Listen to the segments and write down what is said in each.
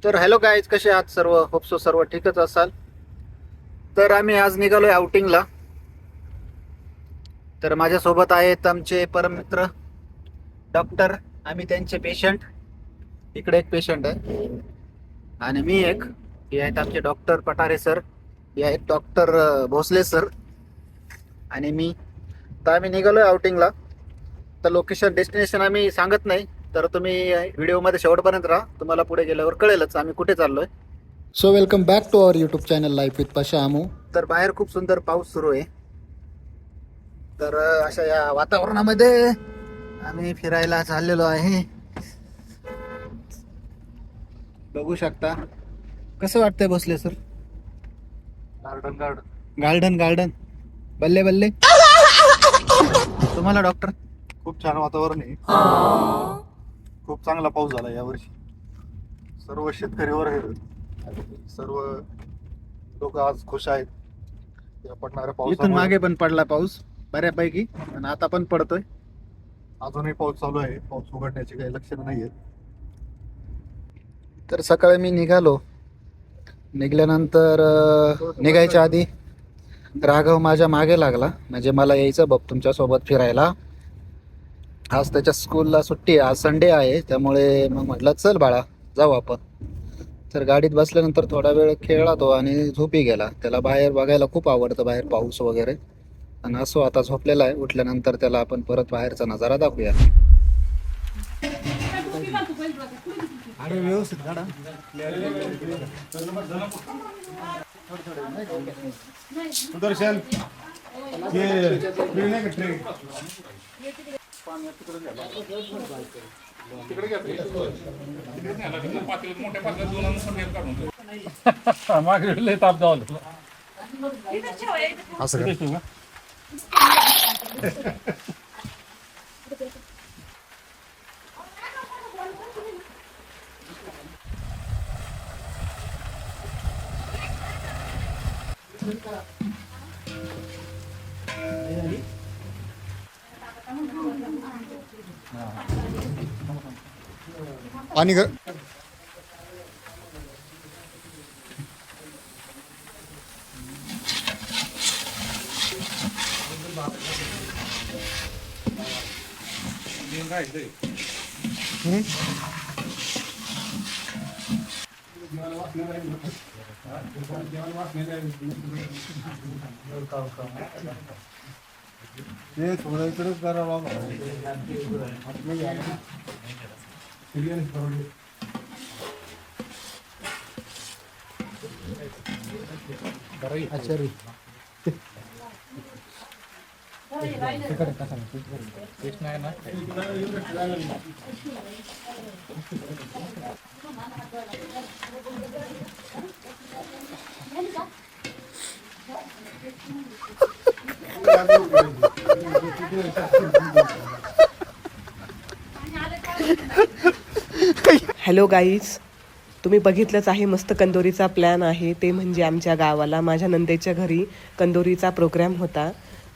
तर hello guys, कसे आहात सर्व? होप सो सर्व ठीकच असाल. तर आम्ही आज निघालोय आउटिंगला. तर माझ्यासोबत आहेत आमचे परममित्र डॉक्टर. आम्ही त्यांचे पेशंट. इकडे एक पेशंट आहे आणि मी एक. हे आहेत आमचे डॉक्टर पठारे सर, हे आहेत डॉक्टर भोसले सर आणि मी. तर आम्ही निघालोय आउटिंगला. तर लोकेशन डेस्टिनेशन आम्ही सांगत नाही, तर तुम्ही व्हिडिओमध्ये शेवटपर्यंत राहा. तुम्हाला पुढे गेल्यावर कळेलच आम्ही कुठे चाललोय. So welcome back to our YouTube channel life with Pasha Amu. तर बाहेर खूप सुंदर पाऊस सुरू आहे. तर अशा या वातावरणामध्ये आम्ही फिरायला चाललेलो आहे. बघू शकता. कसं वाटतंय Bhosale sir? Garden garden garden garden बल्ले बल्ले. तुम्हाला डॉक्टर? खूप छान वातावरण आहे. खूप चांगला पाऊस झाला यावर्षी. सर्व शेतकरी वर्ग, सर्व लोक आज खुश आहेत या पडणाऱ्या इथून पावसामुळे. मागे पण पडला पाऊस बऱ्यापैकी आणि आता पण पडतोय. अजूनही पाऊस चालू आहे. पाऊस उघडण्याची काही लक्षणं नाहीये. तर सकाळी मी निघालो. निघाल्यानंतर निघायच्या आधी राघव माझ्या मागे लागला, म्हणजे मला यायचं बघ तुमच्यासोबत फिरायला. आज त्याच्या स्कूलला सुट्टी आहे, आज संडे आहे, त्यामुळे मग म्हटलं चल बाळा जाऊ आपण. तर गाडीत बसल्यानंतर थोडा वेळ खेळला तो आणि झोपी गेला. त्याला बाहेर बघायला खूप आवडतं, बाहेर पाऊस वगैरे. आणि असो आता झोपलेला आहे. उठल्यानंतर त्याला आपण परत बाहेरचा नजारा दाखवूया. अरे व्यवस्थित काढा. सुदर्शन मागे ताप जावं असं का? आणि ते थोडं इकडेच करावं. आचारी हॅलो गाईज, तुम्ही बघितलंच आहे मस्त कंदोरीचा प्लॅन आहे. ते म्हणजे आमच्या गावाला माझ्या नंदेच्या घरी कंदोरीचा प्रोग्राम होता.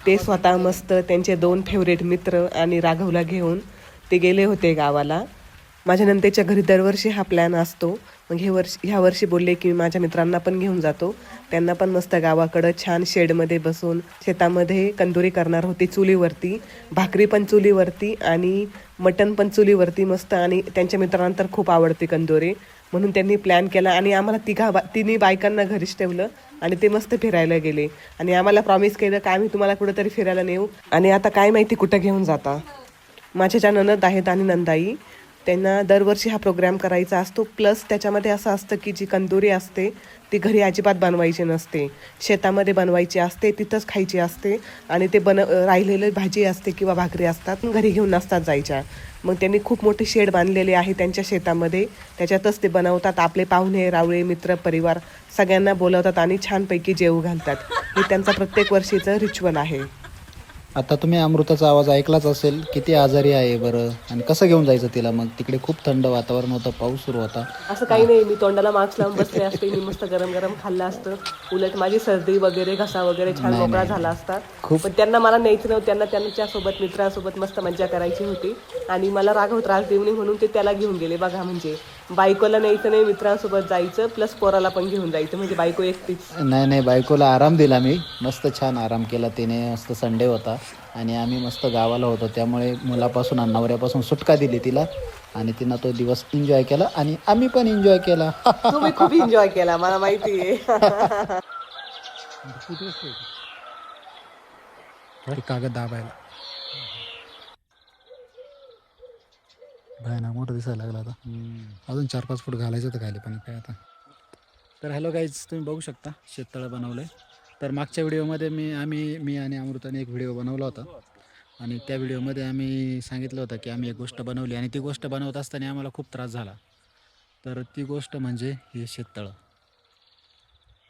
ते स्वतः मस्त त्यांचे 2 फेवरेट मित्र आणि राघवला घेऊन ते गेले होते गावाला. माझ्या नंदेच्या घरी दरवर्षी हा प्लॅन असतो. मग ह्या वर्षी बोलले की माझ्या मित्रांना पण घेऊन जातो. त्यांना पण मस्त गावाकडं छान शेडमध्ये बसून शेतामध्ये कंदोरी करणार होती, चुलीवरती. भाकरी पण चुलीवरती आणि मटण पण चुलीवरती मस्त. आणि त्यांच्या मित्रांना तर खूप आवडते कंदोरी, म्हणून त्यांनी प्लॅन केला आणि आम्हाला तिन्ही बायकांना घरीच ठेवलं आणि ते मस्त फिरायला गेले. आणि आम्हाला प्रॉमिस केलं की आम्ही तुम्हाला कुठंतरी फिरायला नेऊ. आणि आता काय माहिती कुठं घेऊन जाता. माझ्या ज्या ननद आहेत आणि नंदाई, त्यांना दरवर्षी हा प्रोग्राम करायचा असतो. प्लस त्याच्यामध्ये असं असतं की जी कंदोरी असते ती घरी अजिबात बनवायची नसते, शेतामध्ये बनवायची असते, तिथंच खायची असते. आणि ते राहिलेली भाजी असते किंवा भाकरी असतात घरी घेऊन नसतात जायच्या. मग त्यांनी खूप मोठे शेड बांधलेले आहे त्यांच्या शेतामध्ये, त्याच्यातच ते बनवतात. आपले पाहुणे रावळे मित्र परिवार सगळ्यांना बोलवतात आणि छानपैकी जेवू घालतात. हे त्यांचा प्रत्येक वर्षीचं रिच्युअल आहे. आता तुम्ही अमृताचा आवाज ऐकलाच असेल. किती आजारी आहे बरं, आणि कसं घेऊन जायचं तिला? मग तिकडे खूप थंड वातावरण होतं, पाऊस सुरू होता. असं काही नाही, मी तोंडाला मास्क लावून बसले असते, मी मस्त गरम गरम खाल्लं असतं. उलट माझी सर्दी वगैरे घसा वगैरे छान मोकळा झाला असता. पण त्यांना मला न्यायचं नव्हतं. त्यांना त्यांच्यासोबत मित्रांसोबत मस्त मज्जा करायची होती आणि मला राघव त्रास देऊ नये म्हणून ते त्याला घेऊन गेले. बघा म्हणजे बायकोला न्यायचं नाही, मित्रांसोबत जायचं प्लस पोराला पण घेऊन जायचं, म्हणजे बायको एकटीच. नाही बायकोला आराम दिला मी, मस्त छान आराम केला तिने. मस्त संडे होता आणि आम्ही मस्त गावाला होतो, त्यामुळे मुलापासून आणि नवऱ्यापासून सुटका दिली तिला आणि तिनं तो दिवस एन्जॉय केला आणि आम्ही पण एन्जॉय केला. तुम्ही खूप एन्जॉय केला, मला माहिती आहे. कागद दाबायला भयानक मोठं दिसायला लागला आता. अजून 4-5 फूट घालायचं तर खाली पण काय आता. तर हॅलो गाईज, तुम्ही बघू शकता शेततळं बनवलं आहे. तर मागच्या व्हिडिओमध्ये मी आणि अमृताने एक व्हिडिओ बनवला होता आणि त्या व्हिडिओमध्ये आम्ही सांगितलं होतं की आम्ही एक गोष्ट बनवली आणि ती गोष्ट बनवत असताना आम्हाला खूप त्रास झाला. तर ती गोष्ट म्हणजे हे शेततळं.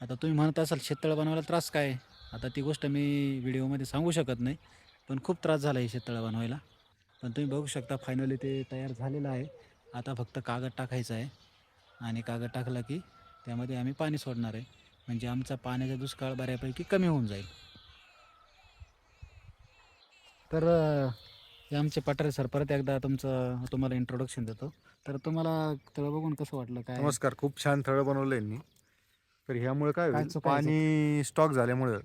आता तुम्ही म्हणत असाल शेततळं बनवायला त्रास काय आहे? आता ती गोष्ट मी व्हिडिओमध्ये सांगू शकत नाही, पण खूप त्रास झाला हे शेततळं बनवायला. पण तुम्ही बघू शकता फायनली ते तयार झालेलं आहे. आता फक्त कागद टाकायचा आहे आणि कागद टाकला की त्यामध्ये आम्ही पाणी सोडणार आहे, म्हणजे आमचा पाण्याचा दुष्काळ बऱ्यापैकी कमी होऊन जाईल. तर हे आमचे पठारे सर, परत एकदा तुम्हाला इंट्रोडक्शन देतो. तर तुम्हाला तळं बघून कसं वाटलं काय? नमस्कार. खूप छान थळं बनवलं यांनी. तर ह्यामुळे काय होईल, चुका आहे पाणी स्टॉक झाल्यामुळं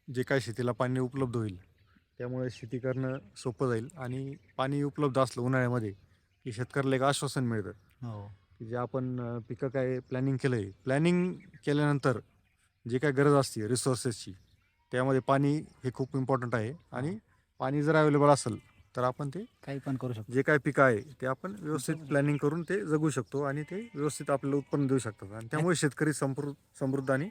जे काय शेतीला पाणी उपलब्ध होईल त्यामुळे शेती करणं सोपं जाईल. आणि पाणी उपलब्ध असलं उन्हाळ्यामध्ये की शेतकऱ्याला एक आश्वासन मिळतं हो, की जे आपण पिकं काय प्लॅनिंग केलं आहे, प्लॅनिंग केल्यानंतर जे काय गरज असते रिसोर्सेसची, त्यामध्ये पाणी हे खूप इम्पॉर्टंट आहे. आणि पाणी जर अवेलेबल असेल तर आपण ते काही पण करू शकतो. जे काय पिकं आहे ते आपण व्यवस्थित प्लॅनिंग करून ते जगू शकतो आणि ते व्यवस्थित आपल्याला उत्पन्न देऊ शकतात. आणि त्यामुळे शेतकरी समृद्ध आणि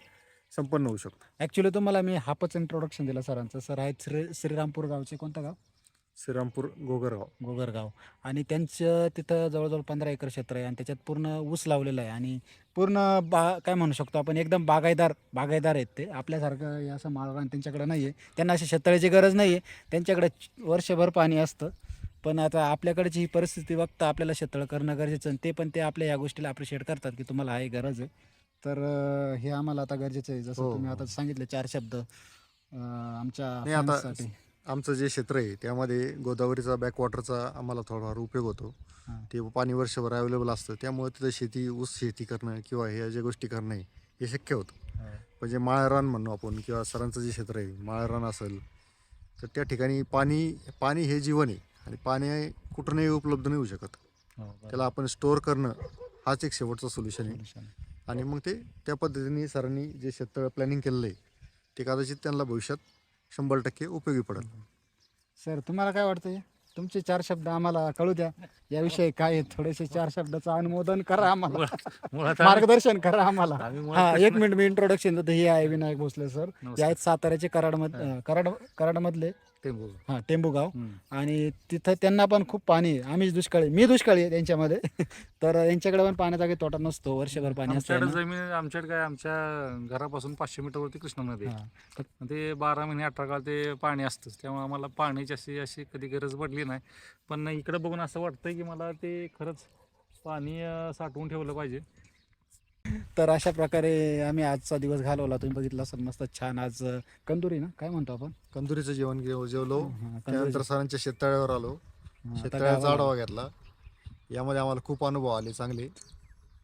संपन्न होऊ शकतो. ॲक्च्युली तुम्हाला मी हापच इंट्रोडक्शन दिलं सरांचं. सर आहेत श्रीरामपूर गावचे. कोणतं गाव? श्रीरामपूर गोगरगाव. गोगरगाव. आणि त्यांचं तिथं जवळजवळ 15 एकर क्षेत्र आहे आणि त्याच्यात पूर्ण ऊस लावलेला आहे आणि पूर्ण काय म्हणू शकतो आपण, एकदम बागायदार आहेत ते. आपल्यासारखं हे असं माळरान त्यांच्याकडे नाही आहे. त्यांना अशी शेततळ्याची गरज नाही आहे, त्यांच्याकडे वर्षभर पाणी असतं. पण आता आपल्याकडची ही परिस्थिती बघता आपल्याला शेततळं करणं गरजेचं, आणि ते आपल्या या गोष्टीला अप्रिशिएट करतात की तुम्हाला हा गरज आहे. तर हे आम्हाला आता गरजेचं आहे. जसं तुम्ही आता सांगितले 4 शब्द आमच्या नाही, आता फॅन्ससाठी. आमचं जे क्षेत्र आहे त्यामध्ये गोदावरीचा बॅकवॉटरचा आम्हाला थोडाफार उपयोग होतो. ते पाणी वर्षभर अवेलेबल असतं, त्यामुळे तिथं ऊस शेती करणं किंवा ह्या ज्या गोष्टी करणं हे शक्य होतं. म्हणजे माळरान म्हणू आपण, किंवा सरांचं जे क्षेत्र आहे माळरान असेल तर त्या ठिकाणी पाणी हे जीवन आहे आणि पाणी कुठूनही उपलब्ध नाही होऊ शकत. त्याला आपण स्टोअर करणं हाच एक शेवटचा सोल्युशन आहे. आणि मग ते त्या पद्धतीने सरांनी जे शेततळं प्लॅनिंग केलेलं आहे ते कदाचित त्यांना भविष्यात 100% उपयोगी पडेल. सर, तुम्हाला काय वाटतं? तुमचे 4 शब्द आम्हाला कळू द्या. याविषयी काय आहे, थोडेसे 4 शब्दाचं अनुमोदन करा आम्हाला, मार्गदर्शन करा आम्हाला. हा, 1 मिनिट मी इंट्रोडक्शन देतो. हे आहे विनायक भोसले सर. हे आहेत साताऱ्याचे कराडमधले टेंबू गाव. आणि तिथं त्यांना पण खूप पाणी आहे. मी दुष्काळी आहे त्यांच्यामध्ये. तर यांच्याकडे पण पाण्याचा काही तोटा नसतो, वर्षभर पाणी असतं. आमच्याकडे जमीन, आमच्याकडे काय, आमच्या घरापासून 500 मीटरवरती कृष्णा नदी आहे. ते 12 महिने 18 काळ ते पाणी असतंच, त्यामुळे आम्हाला पाण्याची अशी कधी गरज पडली नाही. पण इकडे बघून असं वाटतंय की मला ते खरंच पाणी साठवून ठेवलं पाहिजे. तर अशा प्रकारे आम्ही आजचा दिवस घालवला. तुम्ही बघितलं असेल, मस्त छान. आज कंदुरी ना काय म्हणतो आपण, कंदुरीचं जेवण जेवलो. त्यानंतर सरांच्या शेततळ्यावर आलो, आता शेततळ्याचा आढावा घेतला. यामध्ये आम्हाला खूप अनुभव आले चांगले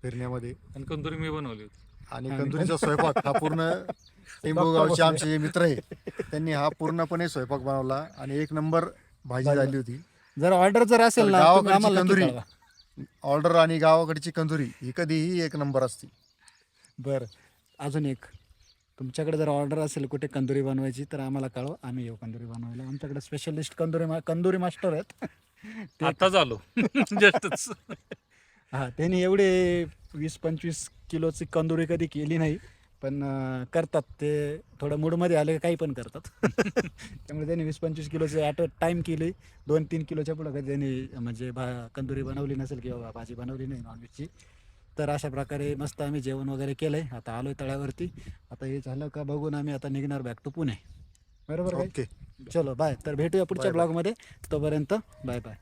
फिरण्यामध्ये. आणि कंदुरी मी बनवली होती. आणि कंदुरीचा स्वयंपाक हा पूर्ण टेंबू गावचे आमचे जे मित्र आहे त्यांनी हा पूर्णपणे स्वयंपाक बनवला आणि 1 नंबर भाजी झाली होती. जर ऑर्डर असेल ना, तुम्ही गावाकडची आम्हाला नक्की कंदुरी कळवा. ऑर्डर आणि गावाकडची कंदुरी ही कधीही 1 नंबर असते. बरं, अजून एक, तुमच्याकडे जर ऑर्डर असेल कुठे कंदुरी बनवायची तर आम्हाला कळवा, आम्ही येऊ कंदुरी बनवायला. आमच्याकडे स्पेशलिस्ट कंदुरी मास्टर आहेत. आता झालो जस्टच. हा, त्यांनी एवढे 20-25 किलोची कंदुरी कधी केली नाही, पण करतात ते. थोडं मूडमध्ये आले काही पण करतात. त्यामुळे त्यांनी 20-25 किलोची ॲट अ टाईम केली. 2-3 किलोच्या पुढं कधी त्यांनी म्हणजे कंदुरी बनवली नसेल किंवा भाजी बनवली नाही नॉनव्हेजची. तर अशा प्रकारे मस्त आम्ही जेवण वगैरे केलं आहे. आता आलो आहे तळ्यावरती. आता हे झालं का बघून आम्ही आता निघणार बॅक टू पुणे. बरोबर काय? ओके, चलो बाय. तर भेटूया पुढच्या ब्लॉगमध्ये. तोपर्यंत बाय बाय.